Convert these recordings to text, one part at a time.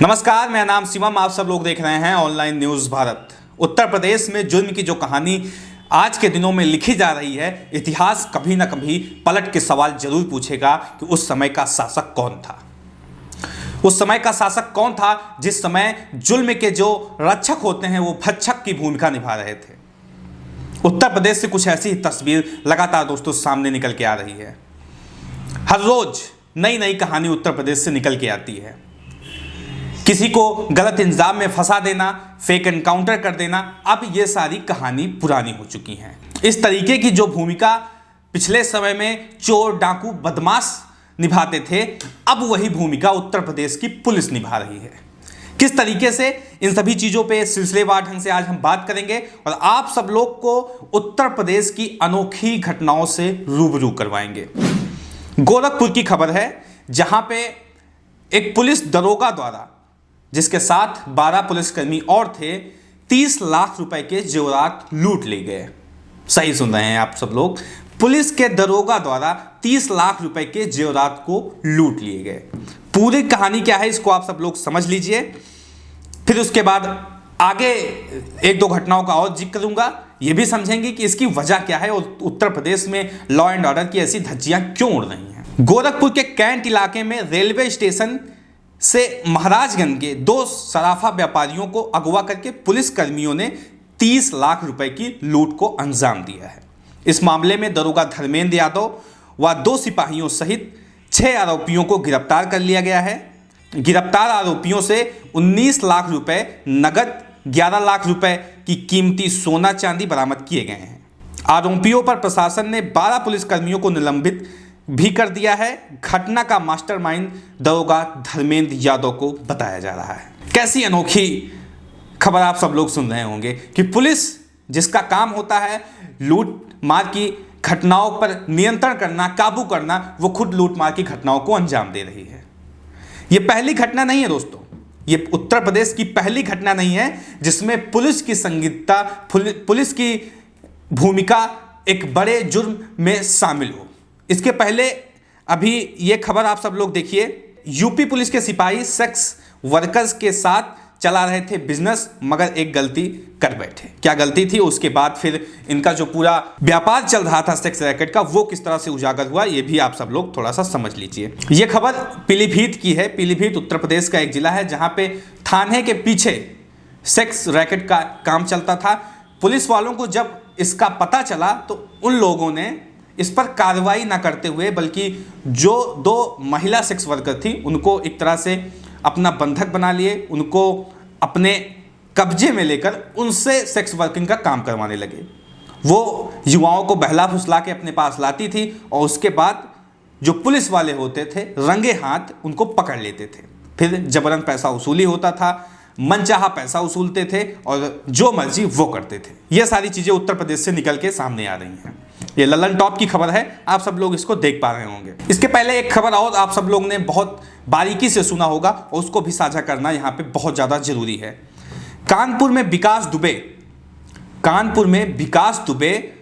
नमस्कार, मेरा नाम शिवम। आप सब लोग देख रहे हैं ऑनलाइन न्यूज़ भारत। उत्तर प्रदेश में जुर्म की जो कहानी आज के दिनों में लिखी जा रही है, इतिहास कभी ना कभी पलट के सवाल जरूर पूछेगा कि उस समय का शासक कौन था। उस समय का शासक कौन था जिस समय जुल्म के जो रक्षक होते हैं वो भक्षक की भूमिका निभा रहे थे। उत्तर प्रदेश से कुछ ऐसी तस्वीर लगातार दोस्तों सामने निकल के आ रही है। हर रोज नई नई कहानी उत्तर प्रदेश से निकल के आती है। किसी को गलत इल्जाम में फंसा देना, फेक एनकाउंटर कर देना, अब ये सारी कहानी पुरानी हो चुकी हैं। इस तरीके की जो भूमिका पिछले समय में चोर, डाकू, बदमाश निभाते थे, अब वही भूमिका उत्तर प्रदेश की पुलिस निभा रही है। किस तरीके से, इन सभी चीज़ों पे सिलसिलेवार ढंग से आज हम बात करेंगे और आप सब लोग को उत्तर प्रदेश की अनोखी घटनाओं से रूबरू करवाएंगे। गोरखपुर की खबर है, जहां पे एक पुलिस दरोगा द्वारा, जिसके साथ 12 पुलिसकर्मी और थे, 30 लाख रुपए के जेवरात लूट ले गए। सही सुन रहे हैं आप सब लोग, पुलिस के दरोगा द्वारा 30 लाख रुपए के जेवरात को लूट लिए गए। पूरी कहानी क्या है इसको आप सब लोग समझ लीजिए, फिर उसके बाद आगे एक दो घटनाओं का और जिक्र करूंगा। ये भी समझेंगे कि इसकी वजह क्या है और उत्तर प्रदेश में लॉ एंड ऑर्डर की ऐसी धज्जियां क्यों उड़ रही हैं। गोरखपुर के कैंट इलाके में रेलवे स्टेशन से महाराजगंज के 2 सराफा व्यापारियों को अगवा करके पुलिस कर्मियों ने 30 लाख रुपए की लूट को अंजाम दिया है। इस मामले में दरोगा धर्मेंद्र यादव व 2 सिपाहियों सहित 6 आरोपियों को गिरफ्तार कर लिया गया है। गिरफ्तार आरोपियों से 19 लाख रुपए नगद, 11 लाख रुपए की कीमती सोना चांदी बरामद किए गए हैं। आरोपियों पर प्रशासन ने 12 पुलिसकर्मियों को निलंबित भी कर दिया है। घटना का मास्टरमाइंड दरोगा धर्मेंद्र यादव को बताया जा रहा है। कैसी अनोखी खबर आप सब लोग सुन रहे होंगे कि पुलिस, जिसका काम होता है लूट मार की घटनाओं पर नियंत्रण करना, काबू करना, वो खुद लूट मार की घटनाओं को अंजाम दे रही है। ये पहली घटना नहीं है दोस्तों, ये उत्तर प्रदेश की पहली घटना नहीं है जिसमें पुलिस की संगीनता, पुलिस की भूमिका एक बड़े जुर्म में शामिल हो। इसके पहले अभी ये खबर आप सब लोग देखिए, यूपी पुलिस के सिपाही सेक्स वर्कर्स के साथ चला रहे थे बिजनेस, मगर एक गलती कर बैठे। क्या गलती थी, उसके बाद फिर इनका जो पूरा व्यापार चल रहा था सेक्स रैकेट का, वो किस तरह से उजागर हुआ, ये भी आप सब लोग थोड़ा सा समझ लीजिए। ये खबर पीलीभीत की है। पीलीभीत उत्तर प्रदेश का एक जिला है जहां पे थाने के पीछे सेक्स रैकेट का काम चलता था। पुलिस वालों को जब इसका पता चला तो उन लोगों ने इस पर कार्रवाई ना करते हुए, बल्कि जो 2 महिला सेक्स वर्कर थी उनको एक तरह से अपना बंधक बना लिए, उनको अपने कब्जे में लेकर उनसे सेक्स वर्किंग का काम करवाने लगे। वो युवाओं को बहला फुसला के अपने पास लाती थी और उसके बाद जो पुलिस वाले होते थे रंगे हाथ उनको पकड़ लेते थे। फिर जबरन पैसा वसूली होता था, मनचाहा पैसा वसूलते थे और जो मर्जी वो करते थे। ये सारी चीज़ें उत्तर प्रदेश से निकल के सामने आ रही हैं। ये ललन टॉप की खबर है, आप सब लोग इसको देख पा रहे होंगे। इसके पहले एक खबर और आप सब लोग ने बहुत बारीकी से सुना होगा और उसको भी साझा करना यहाँ पे बहुत ज़्यादा जरूरी है। कानपुर में विकास दुबे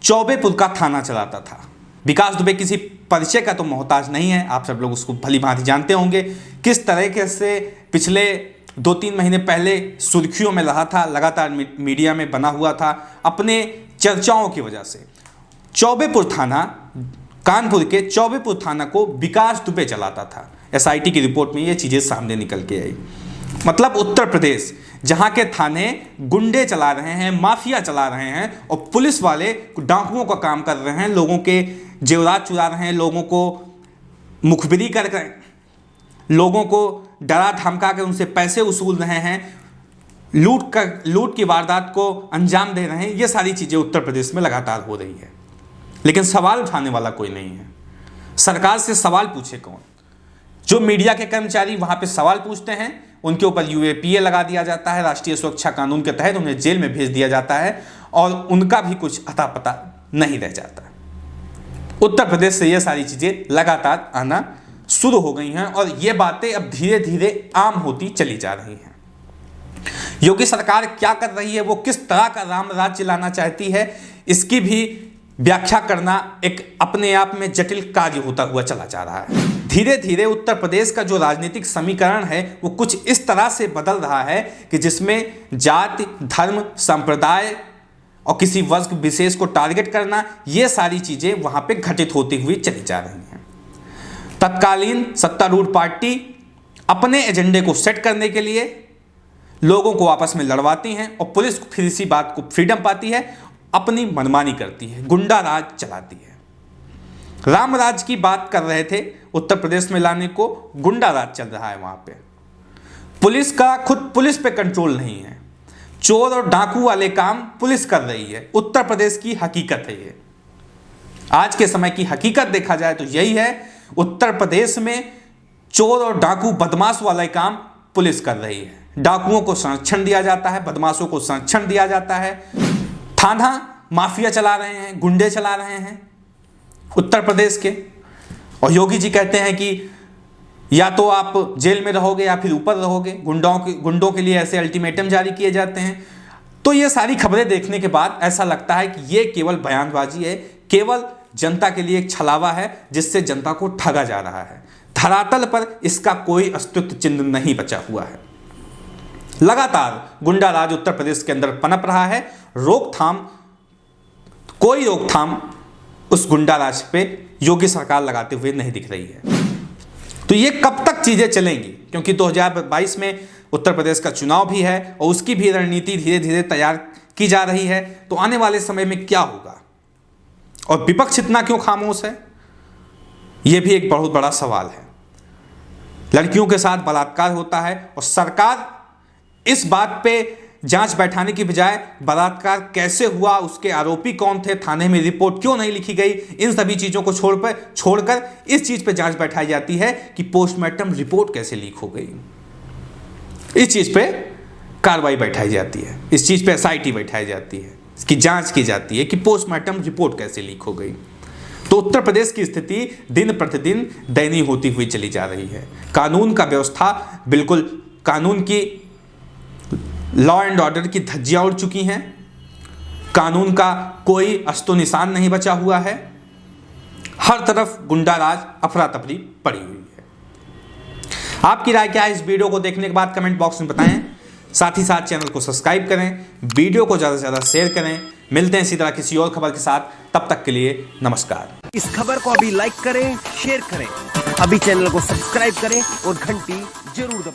चौबेपुर का थाना चलाता था। विकास दुबे किसी परिचय का तो मोहताज नहीं है, आप सब लोग उसको भली भांति जानते होंगे। किस तरीके से पिछले 2-3 महीने पहले सुर्खियों में रहा था, लगातार मीडिया में बना हुआ था अपने चर्चाओं की वजह से। चौबेपुर थाना, कानपुर के चौबेपुर थाना को विकास दुबे चलाता था। एसआईटी की रिपोर्ट में ये चीज़ें सामने निकल के आई। मतलब उत्तर प्रदेश जहां के थाने गुंडे चला रहे हैं, माफिया चला रहे हैं और पुलिस वाले डाकुओं का काम कर रहे हैं, लोगों के जेवरात चुरा रहे हैं, लोगों को मुखबिरी कर रहे हैं, लोगों को डरा धमका कर उनसे पैसे वसूल रहे हैं, लूट की वारदात को अंजाम दे रहे हैं। ये सारी चीज़ें उत्तर प्रदेश में लगातार हो रही है, लेकिन सवाल उठाने वाला कोई नहीं है। सरकार से सवाल पूछे कौन? जो मीडिया के कर्मचारी वहां पे सवाल पूछते हैं उनके ऊपर यूएपीए लगा दिया जाता है, राष्ट्रीय सुरक्षा कानून के तहत उन्हें जेल में भेज दिया जाता है और उनका भी कुछ अता पता नहीं रह जाता। उत्तर प्रदेश से ये सारी चीजें लगातार आना शुरू हो गई हैं और ये बातें अब धीरे धीरे आम होती चली जा रही हैं। योगी सरकार क्या कर रही है, वो किस तरह का राम राज्य लाना चाहती है, इसकी भी व्याख्या करना एक अपने आप में जटिल कार्य होता हुआ चला जा रहा है। धीरे धीरे उत्तर प्रदेश का जो राजनीतिक समीकरण है वो कुछ इस तरह से बदल रहा है कि जिसमें जाति, धर्म, संप्रदाय और किसी वर्ग विशेष को टारगेट करना, ये सारी चीजें वहां पे घटित होती हुई चली जा रही हैं। तत्कालीन सत्तारूढ़ पार्टी अपने एजेंडे को सेट करने के लिए लोगों को आपस में लड़वाती हैं और पुलिस फिर इसी बात को फ्रीडम पाती है, अपनी मनमानी करती है, गुंडा राज चलाती है। राम राज की बात कर रहे थे उत्तर प्रदेश में लाने को, गुंडा राज चल रहा है वहां पे। पुलिस का खुद पुलिस पे कंट्रोल नहीं है, चोर और डाकू वाले काम पुलिस कर रही है। उत्तर प्रदेश की हकीकत है ये। आज के समय की हकीकत देखा जाए तो यही है, उत्तर प्रदेश में चोर और डाकू बदमाश वाला काम पुलिस कर रही है। डाकुओं को संरक्षण दिया जाता है, बदमाशों को संरक्षण दिया जाता है, थाना माफिया चला रहे हैं, गुंडे चला रहे हैं उत्तर प्रदेश के। और योगी जी कहते हैं कि या तो आप जेल में रहोगे या फिर ऊपर रहोगे। गुंडों के लिए ऐसे अल्टीमेटम जारी किए जाते हैं। तो ये सारी खबरें देखने के बाद ऐसा लगता है कि ये केवल बयानबाजी है, केवल जनता के लिए एक छलावा है जिससे जनता को ठगा जा रहा है। धरातल पर इसका कोई अस्तित्व चिन्ह नहीं बचा हुआ है। लगातार गुंडा राज उत्तर प्रदेश के अंदर पनप रहा है। कोई रोकथाम उस गुंडा राज पे योगी सरकार लगाते हुए नहीं दिख रही है। तो ये कब तक चीजें चलेंगी, क्योंकि 2022 में उत्तर प्रदेश का चुनाव भी है और उसकी भी रणनीति धीरे धीरे तैयार की जा रही है। तो आने वाले समय में क्या होगा और विपक्ष इतना क्यों खामोश है, यह भी एक बहुत बड़ा सवाल है। लड़कियों के साथ बलात्कार होता है और सरकार इस बात पे जांच बैठाने की बजाय बलात्कार कैसे हुआ, उसके आरोपी कौन थे, थाने में रिपोर्ट क्यों नहीं लिखी गई, इन सभी चीजों को छोड़कर इस चीज पे जांच बैठाई जाती है कि पोस्टमार्टम रिपोर्ट कैसे लीक हो गई। इस चीज पे कार्रवाई बैठाई जाती है, इस चीज पे एसआईटी बैठाई जाती है, इसकी जांच की जाती है कि पोस्टमार्टम रिपोर्ट कैसे लीक हो गई। तो उत्तर प्रदेश की स्थिति दिन प्रतिदिन दयनीय होती हुई चली जा रही है। कानून का व्यवस्था बिल्कुल, कानून की लॉ एंड ऑर्डर की धज्जियां उड़ चुकी हैं। कानून का कोई अस्तो निशान नहीं बचा हुआ है। हर तरफ गुंडा राज, अफरा तफरी पड़ी हुई है। आपकी राय क्या है इस वीडियो को देखने के बाद कमेंट बॉक्स में बताएं। साथ ही साथ चैनल को सब्सक्राइब करें, वीडियो को ज़्यादा से ज़्यादा शेयर करें। मिलते हैं इसी तरह किसी और खबर के साथ, तब तक के लिए नमस्कार। इस खबर को अभी लाइक करें, शेयर करें, अभी चैनल को सब्सक्राइब करें और घंटी जरूर दबाएं।